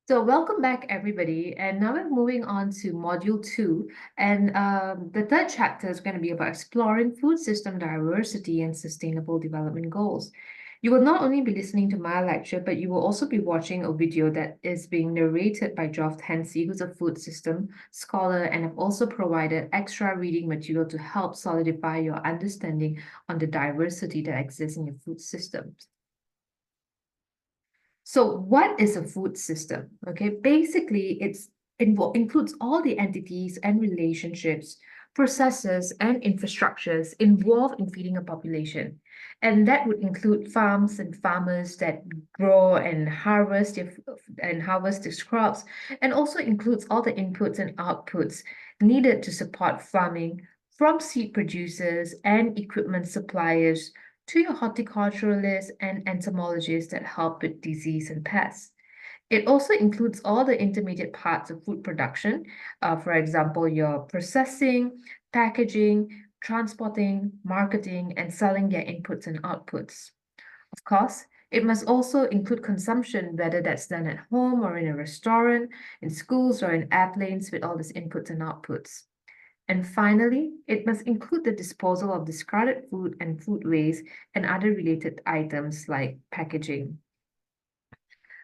So welcome back, everybody. And now we're moving on to module two. And the third chapter is going to be about exploring food system diversity and sustainable development goals. You will not only be listening to my lecture, but you will also be watching a video that is being narrated by Geoff Tansey, who's a food system scholar, and have also provided extra reading material to help solidify your understanding on the diversity that exists in your food systems. So what is a food system? Okay, basically includes all the entities and relationships, processes and infrastructures involved in feeding a population. And that would include farms and farmers that grow and harvest these crops, and also includes all the inputs and outputs needed to support farming from seed producers and equipment suppliers to your horticulturalists and entomologists that help with disease and pests. It also includes all the intermediate parts of food production, for example, your processing, packaging, transporting, marketing, and selling their inputs and outputs. Of course, it must also include consumption, whether that's done at home or in a restaurant, in schools or in airplanes with all these inputs and outputs. And finally, it must include the disposal of discarded food and food waste and other related items like packaging.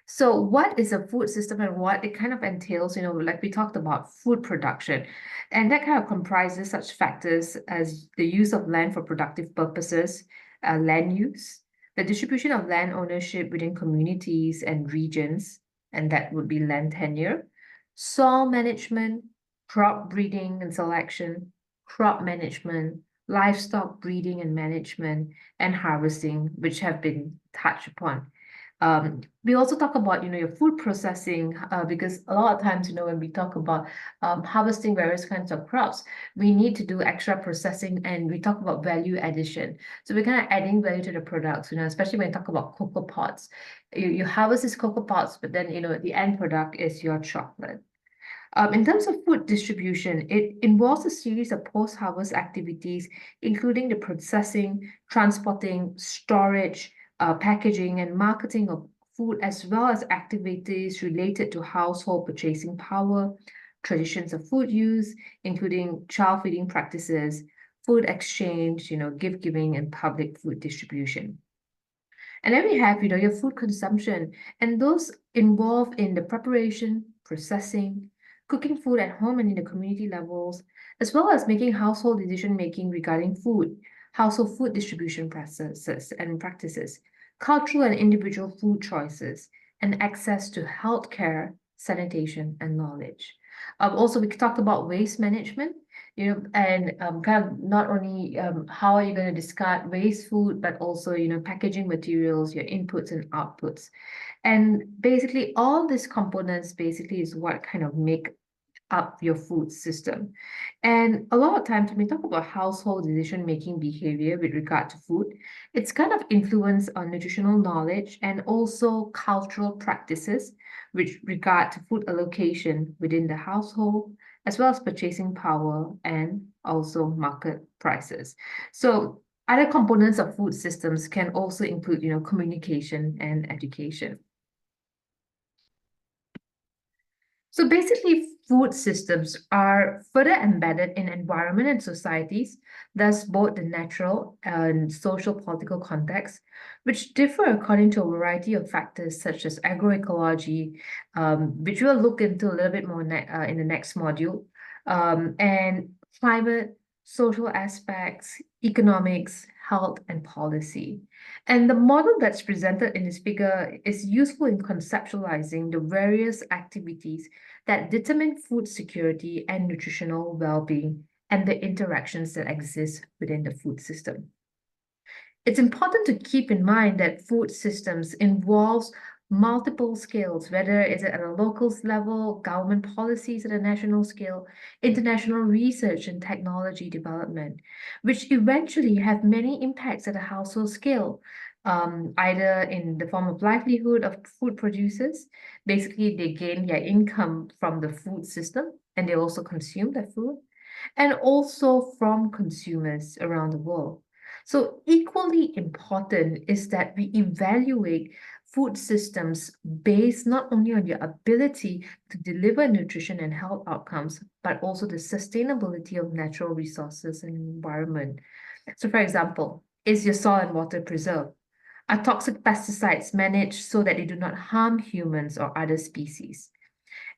So what is a food system and what it kind of entails, like we talked about food production, and that kind of comprises such factors as the use of land for productive purposes, land use, the distribution of land ownership within communities and regions, and that would be land tenure, soil management, crop breeding and selection, crop management, livestock breeding and management, and harvesting, which have been touched upon. We also talk about, your food processing, because a lot of times, when we talk about harvesting various kinds of crops, we need to do extra processing and we talk about value addition. So we're kind of adding value to the products, especially when you talk about cocoa pods. You harvest these cocoa pods, but then, the end product is your chocolate. In terms of food distribution, it involves a series of post-harvest activities, including the processing, transporting, storage, packaging, and marketing of food, as well as activities related to household purchasing power, traditions of food use, including child feeding practices, food exchange, gift giving, and public food distribution. And then we have, your food consumption, and those involved in the preparation, processing, cooking food at home and in the community levels, as well as making household decision making regarding food, household food distribution processes and practices, cultural and individual food choices, and access to healthcare, sanitation, and knowledge. Also, we talked about waste management, and kind of not only how are you going to discard waste food, but also, packaging materials, your inputs and outputs. And basically all these components basically is what kind of make up your food system. And a lot of times when we talk about household decision-making behavior with regard to food, it's kind of influenced on nutritional knowledge and also cultural practices with regard to food allocation within the household, as well as purchasing power and also market prices. So other components of food systems can also include, communication and education. So basically, food systems are further embedded in environment and societies, thus both the natural and social political context, which differ according to a variety of factors such as agroecology, which we'll look into a little bit more in the next module, and climate, social aspects, economics, health, and policy. And the model that's presented in this figure is useful in conceptualizing the various activities that determine food security and nutritional well-being and the interactions that exist within the food system. It's important to keep in mind that food systems involves multiple scales, whether it's at a local level, government policies at a national scale, international research and technology development, which eventually have many impacts at a household scale, either in the form of livelihood of food producers. Basically, they gain their income from the food system and they also consume that food, and also from consumers around the world. So equally important is that we evaluate food systems based not only on your ability to deliver nutrition and health outcomes, but also the sustainability of natural resources and environment. So, for example, is your soil and water preserved? Are toxic pesticides managed so that they do not harm humans or other species?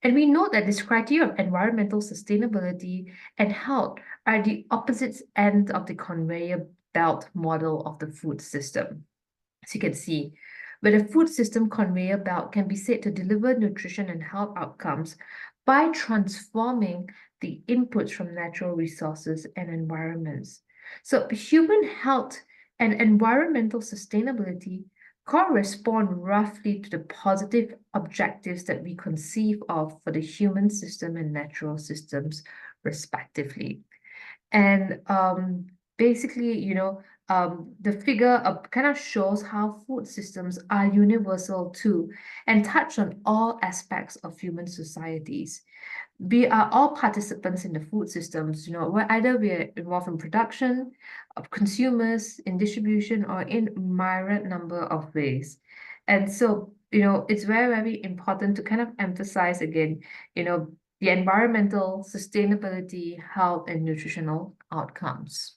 And we know that this criteria of environmental sustainability and health are the opposite end of the conveyor belt model of the food system. As you can see, where the food system conveyor belt can be said to deliver nutrition and health outcomes by transforming the inputs from natural resources and environments. So human health and environmental sustainability correspond roughly to the positive objectives that we conceive of for the human system and natural systems, respectively. And basically, the figure kind of shows how food systems are universal too and touch on all aspects of human societies. We are all participants in the food systems, where either we're involved in production, of consumers, in distribution, or in myriad number of ways. And so, it's very, very important to kind of emphasize again, the environmental, sustainability, health, and nutritional outcomes.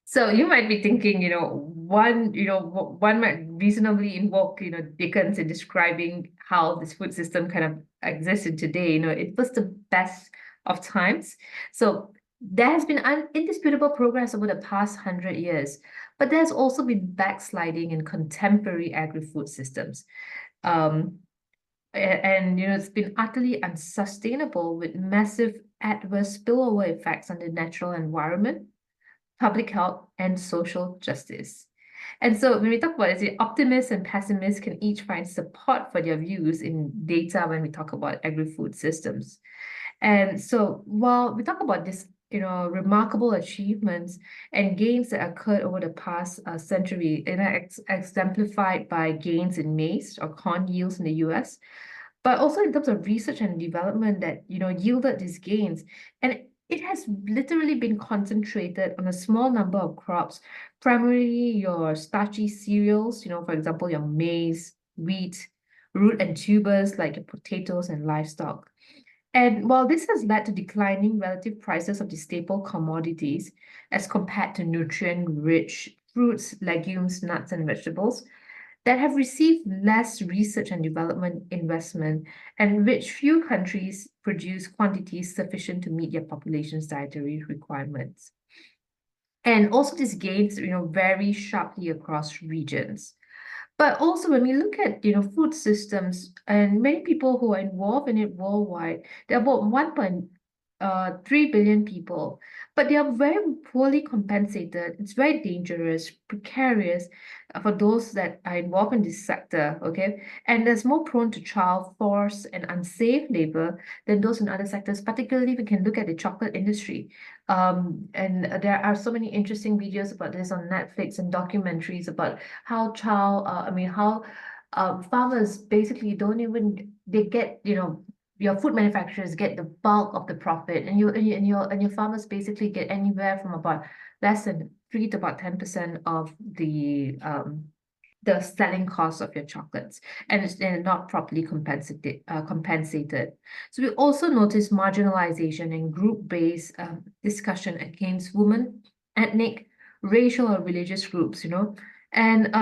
So you might be thinking, one might reasonably invoke, Dickens in describing how this food system kind of existed today. It was the best of times. So there has been indisputable progress over the past 100 years, but there's also been backsliding in contemporary agri-food systems. And it's been utterly unsustainable with massive adverse spillover effects on the natural environment, public health, and social justice. And so when we talk about it, optimists and pessimists can each find support for their views in data when we talk about agri-food systems. And so while we talk about this, remarkable achievements and gains that occurred over the past century, exemplified by gains in maize or corn yields in the US, but also in terms of research and development that, yielded these gains. And it has literally been concentrated on a small number of crops, primarily your starchy cereals, for example, your maize, wheat, root and tubers like your potatoes and livestock. And while this has led to declining relative prices of the staple commodities as compared to nutrient-rich fruits, legumes, nuts, and vegetables that have received less research and development investment, and which few countries produce quantities sufficient to meet their population's dietary requirements. And also these gains, vary sharply across regions. But also when we look at, food systems and many people who are involved in it worldwide, there are about 1.3 billion people, but they are very poorly compensated. It's very dangerous, precarious for those that are involved in this sector, okay? And there's more prone to child force and unsafe labor than those in other sectors, particularly we can look at the chocolate industry. And there are so many interesting videos about this on Netflix and documentaries about how farmers basically they get, your food manufacturers get the bulk of the profit, and your farmers basically get anywhere from about less than 3 to about 10% of the selling cost of your chocolates, and they're not properly compensated. So we also notice marginalization and group-based discussion against women, ethnic, racial, or religious groups, and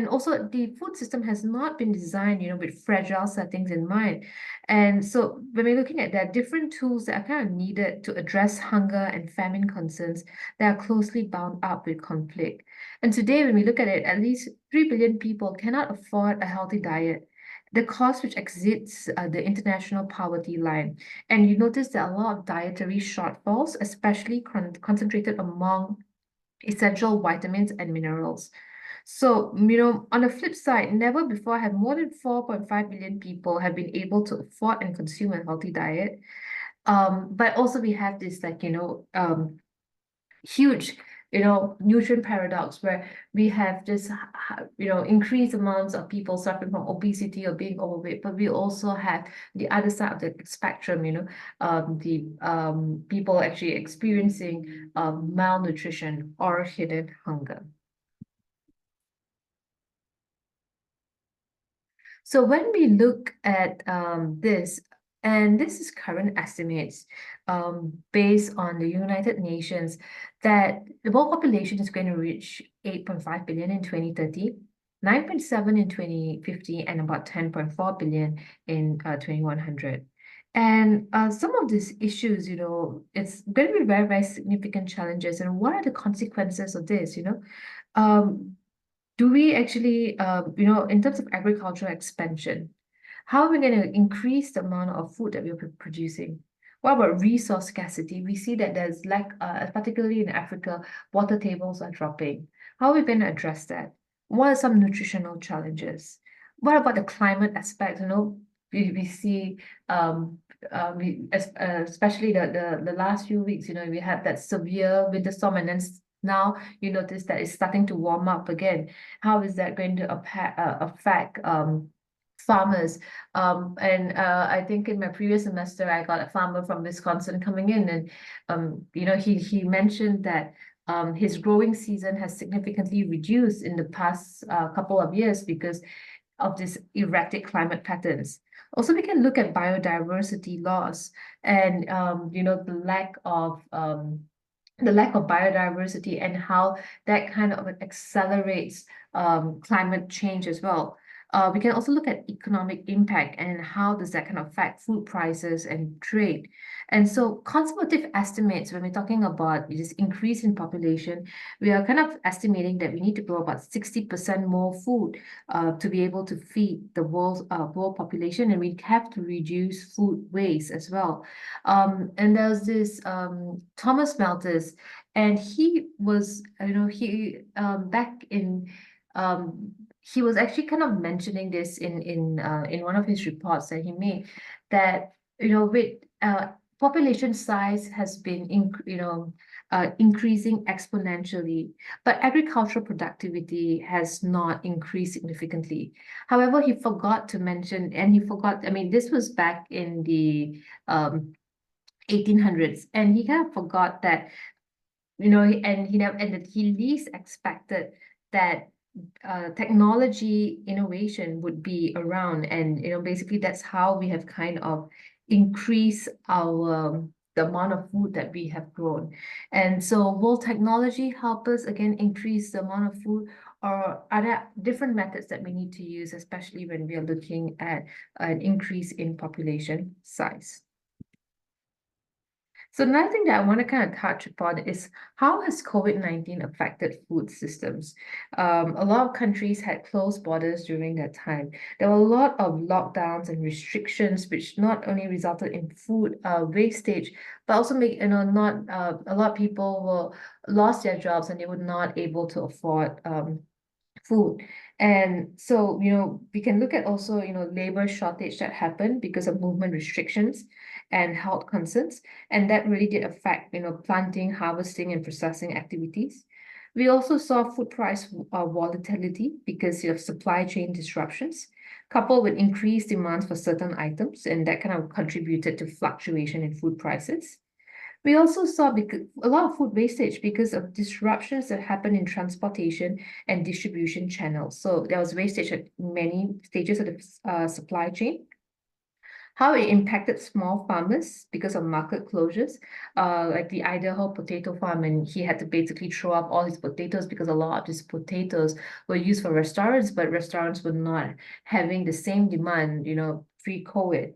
also the food system has not been designed, with fragile settings in mind. And so when we're looking at that, different tools that are kind of needed to address hunger and famine concerns that are closely bound up with conflict. And today, when we look at it, at least 3 billion people cannot afford a healthy diet, the cost which exceeds the international poverty line. And you notice there are a lot of dietary shortfalls, especially concentrated among essential vitamins and minerals. So, on the flip side, never before have more than 4.5 billion people have been able to afford and consume a healthy diet. But also we have this huge, nutrient paradox where we have this, increased amounts of people suffering from obesity or being overweight, but we also have the other side of the spectrum, the people actually experiencing malnutrition or hidden hunger. So when we look at this, and this is current estimates based on the United Nations, that the world population is going to reach 8.5 billion in 2030, 9.7 in 2050, and about 10.4 billion in 2100. And some of these issues, it's going to be very, very significant challenges. And what are the consequences of this, Um, do we actually, in terms of agricultural expansion, how are we going to increase the amount of food that we're producing? What about resource scarcity? We see that there's lack, particularly in Africa, water tables are dropping. How are we going to address that? What are some nutritional challenges? What about the climate aspect? We see, especially the last few weeks, we had that severe winter storm, and then now you notice that it's starting to warm up again. How is that going to affect farmers? And I think in my previous semester, I got a farmer from Wisconsin coming in, and he mentioned that his growing season has significantly reduced in the past couple of years because of this erratic climate patterns. Also, we can look at biodiversity loss and the lack of biodiversity and how that kind of accelerates climate change as well. We can also look at economic impact and how does that kind of affect food prices and trade. And so conservative estimates, when we're talking about this increase in population, we are kind of estimating that we need to grow about 60% more food to be able to feed the world population, and we have to reduce food waste as well. And there's this Thomas Malthus, and he was, back in he was actually kind of mentioning this in one of his reports that he made, that with population size has been increasing exponentially, but agricultural productivity has not increased significantly. However, he forgot to mention, and he forgot, I mean, this was back in the 1800s, and he kind of forgot that, and that he least expected that technology innovation would be around, and basically that's how we have kind of increased our the amount of food that we have grown. And so will technology help us again increase the amount of food, or are there different methods that we need to use, especially when we are looking at an increase in population size? So another thing that I want to kind of touch upon is how has COVID-19 affected food systems? A lot of countries had closed borders during that time. There were a lot of lockdowns and restrictions, which not only resulted in food wastage, but also make, not a lot of people lost their jobs and they were not able to afford food. And so, we can look at also, labor shortage that happened because of movement restrictions and health concerns. And that really did affect, planting, harvesting, and processing activities. We also saw food price volatility because of supply chain disruptions, coupled with increased demands for certain items, and that kind of contributed to fluctuation in food prices. We also saw a lot of food wastage because of disruptions that happened in transportation and distribution channels. So there was wastage at many stages of the supply chain. How it impacted small farmers because of market closures, like the Idaho potato farm, and he had to basically throw up all his potatoes because a lot of his potatoes were used for restaurants, but restaurants were not having the same demand, pre-COVID.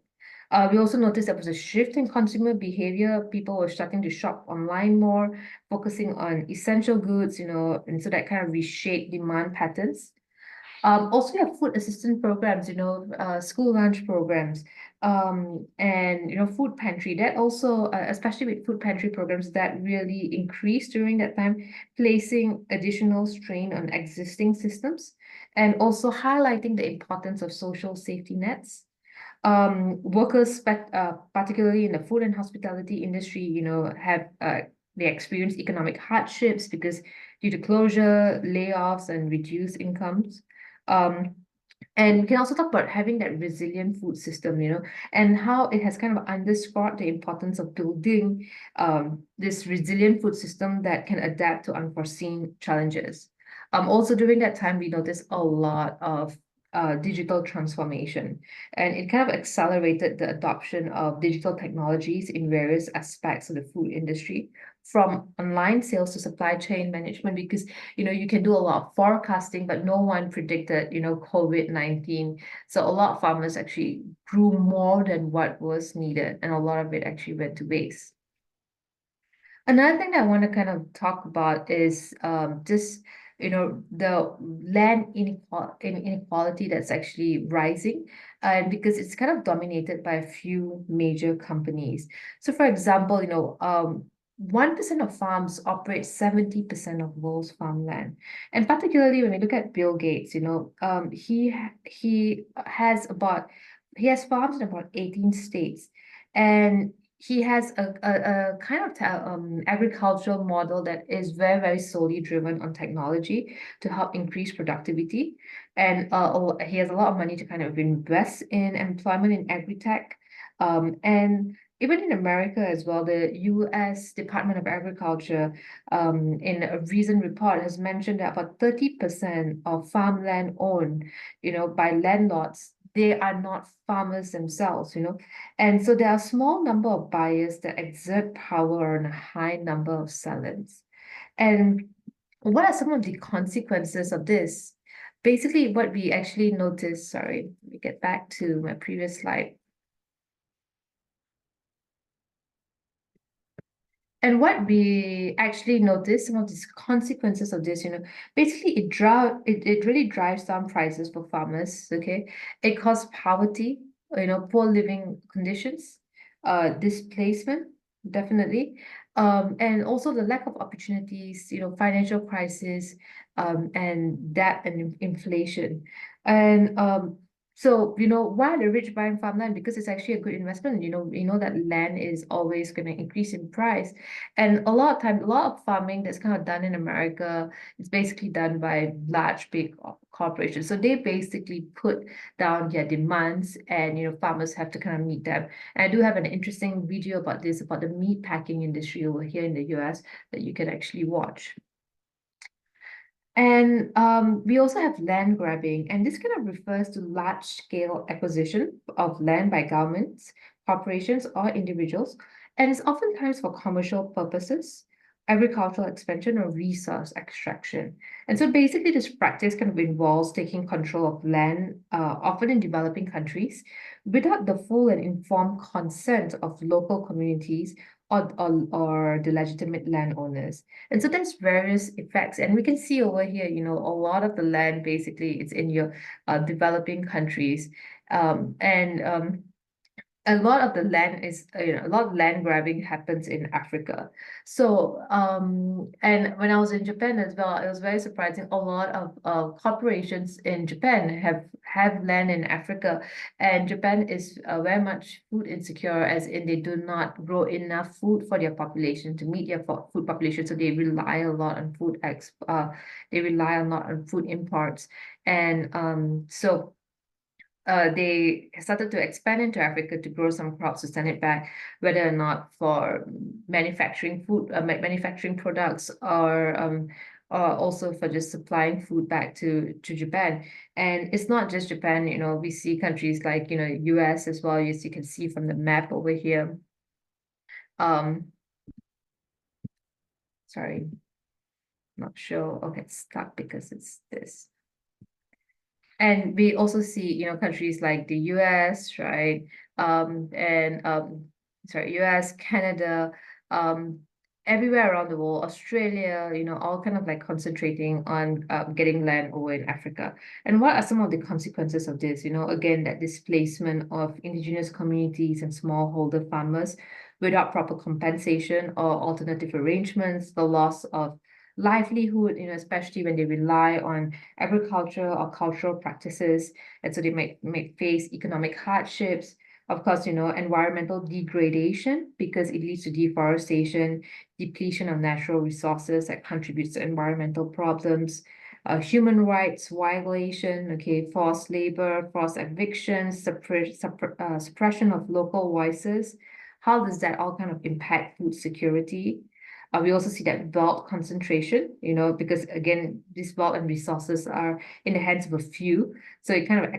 We also noticed there was a shift in consumer behavior. People were starting to shop online more, focusing on essential goods, and so that kind of reshaped demand patterns. Also, we have food assistance programs, school lunch programs, and food pantry. That also, especially with food pantry programs, that really increased during that time, placing additional strain on existing systems, and also highlighting the importance of social safety nets. Workers, particularly in the food and hospitality industry, have they experience economic hardships because due to closure, layoffs, and reduced incomes. Um, and we can also talk about having that resilient food system, and how it has kind of underscored the importance of building this resilient food system that can adapt to unforeseen challenges. Also during that time, we noticed a lot of digital transformation, and it kind of accelerated the adoption of digital technologies in various aspects of the food industry, from online sales to supply chain management, because you can do a lot of forecasting, but no one predicted COVID-19. So a lot of farmers actually grew more than what was needed, and a lot of it actually went to waste. Another thing that I want to kind of talk about is just the land inequality that's actually rising, and because it's kind of dominated by a few major companies. So for example, 1% of farms operate 70% of world's farmland. And particularly when we look at Bill Gates, he has farms in about 18 states. And he has a kind of agricultural model that is very, very solely driven on technology to help increase productivity. And he has a lot of money to kind of invest in employment in agri-tech. And even in America as well, the U.S. Department of Agriculture, in a recent report, has mentioned that about 30% of farmland owned, by landlords, they are not farmers themselves, and so there are a small number of buyers that exert power on a high number of sellers. And what are some of the consequences of this? Basically, what we actually noticed, sorry, let me get back to my previous slide. And what we actually noticed, some of these consequences of this, basically it really drives down prices for farmers, okay? It causes poverty, poor living conditions, displacement, definitely. And also the lack of opportunities, financial crisis, and debt and inflation. And so, why are the rich buying farmland? Because it's actually a good investment. We know that land is always going to increase in price. And a lot of times, a lot of farming that's kind of done in America is basically done by large, big corporations. So they basically put down their demands, and, farmers have to kind of meet them. And I do have an interesting video about this, about the meat packing industry over here in the US that you can actually watch. And we also have land grabbing, and this kind of refers to large-scale acquisition of land by governments, corporations, or individuals, and it's oftentimes for commercial purposes, agricultural expansion, or resource extraction. And so basically, this practice kind of involves taking control of land, often in developing countries, without the full and informed consent of local communities or the legitimate landowners. And so there's various effects. And we can see over here, a lot of the land, basically, it's in your developing countries. And a lot of the land is, a lot of land grabbing happens in Africa. So, and when I was in Japan as well, it was very surprising. A lot of corporations in Japan have land in Africa, and Japan is very much food insecure, as in they do not grow enough food for their population to meet their food population. So they rely a lot on they rely a lot on food imports, and so they started to expand into Africa to grow some crops to send it back, whether or not for manufacturing food, manufacturing products, or also for just supplying food back to Japan. And it's not just Japan, we see countries like, US as well, as you can see from the map over here. Sorry, not sure. Okay, it's stuck because it's this. And we also see, countries like the US, right? US, Canada, everywhere around the world, Australia, all kind of like concentrating on getting land over in Africa. And what are some of the consequences of this? Again, that displacement of indigenous communities and smallholder farmers without proper compensation or alternative arrangements, the loss of livelihood, especially when they rely on agriculture or cultural practices, and so they may face economic hardships. Of course, environmental degradation, because it leads to deforestation, depletion of natural resources that contributes to environmental problems, human rights violation, okay, forced labor, forced eviction, suppression of local voices. How does that all kind of impact food security? We also see that wealth concentration, because again, this wealth and resources are in the hands of a few. So it kind of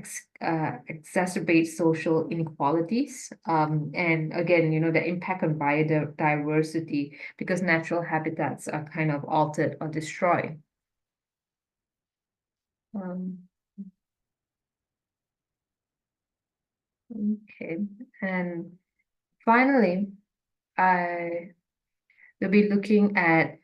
exacerbates social inequalities. And again, the impact on biodiversity because natural habitats are kind of altered or destroyed. Um, okay. And finally, I will be looking at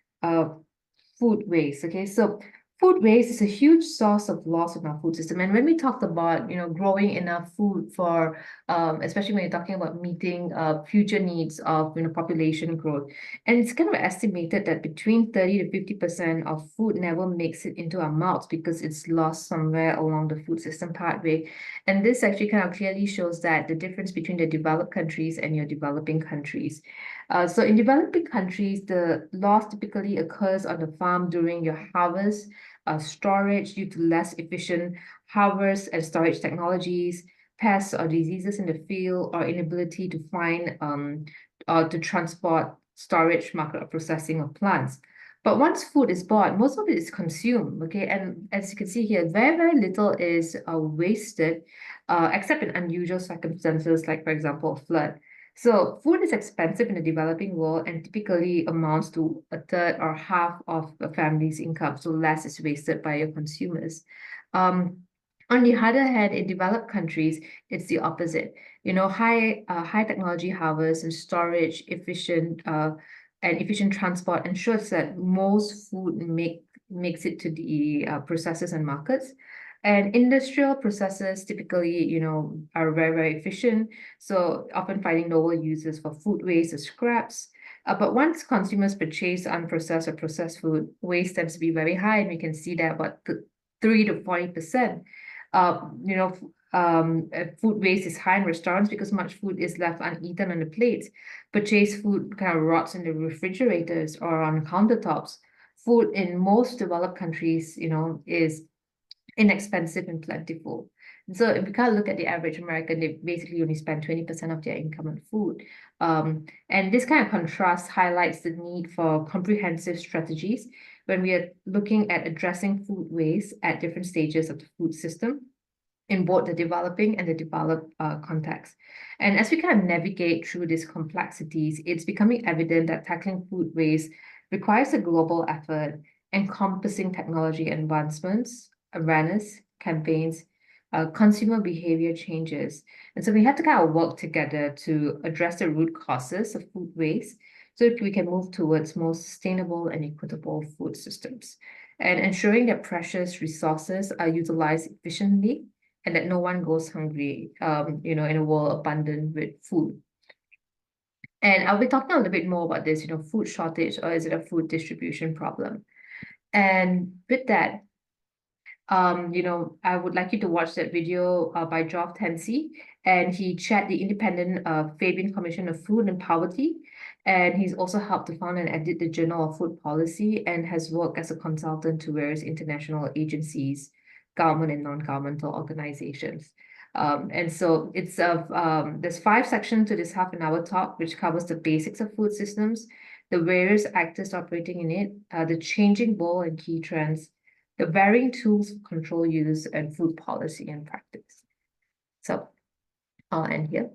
food waste. Okay, so food waste is a huge source of loss in our food system. And when we talked about, growing enough food for, especially when you're talking about meeting future needs of, population growth, and it's kind of estimated that between 30 to 50% of food never makes it into our mouths because it's lost somewhere along the food system pathway. And this actually kind of clearly shows that the difference between the developed countries and your developing countries. So in developing countries, the loss typically occurs on the farm during your harvest, storage due to less efficient harvest and storage technologies, pests or diseases in the field, or inability to find or to transport, storage, market, or processing of plants. But once food is bought, most of it is consumed, okay? And as you can see here, very, very little is wasted, except in unusual circumstances, like, for example, a flood. So food is expensive in the developing world and typically amounts to a third or half of a family's income. So less is wasted by your consumers. On the other hand, in developed countries, it's the opposite. High technology harvest and storage and efficient transport ensures that most food makes it to the processors and markets. And industrial processes typically, are very, very efficient, so often finding lower uses for food waste or scraps. But once consumers purchase unprocessed or processed food, waste tends to be very high, and we can see that about 3 to 40%. Food waste is high in restaurants because much food is left uneaten on the plates. Purchased food kind of rots in the refrigerators or on countertops. Food in most developed countries, is inexpensive and plentiful. So if we kind of look at the average American, they basically only spend 20% of their income on food. And this kind of contrast highlights the need for comprehensive strategies when we are looking at addressing food waste at different stages of the food system in both the developing and the developed context. And as we kind of navigate through these complexities, it's becoming evident that tackling food waste requires a global effort encompassing technology advancements, awareness campaigns, consumer behavior changes. And so we have to kind of work together to address the root causes of food waste so that we can move towards more sustainable and equitable food systems and ensuring that precious resources are utilized efficiently and that no one goes hungry, in a world abundant with food. And I'll be talking a little bit more about this, food shortage, or is it a food distribution problem? And with that, I would like you to watch that video by Geoff Tansey, and he chaired the independent Fabian Commission of Food and Poverty, and he's also helped to found and edit the Journal of Food Policy and has worked as a consultant to various international agencies, government and non-governmental organizations. And so there's 5 sections to this half-an-hour talk, which covers the basics of food systems, the various actors operating in it, the changing role and key trends, the varying tools for control use, and food policy and practice. So I'll end here.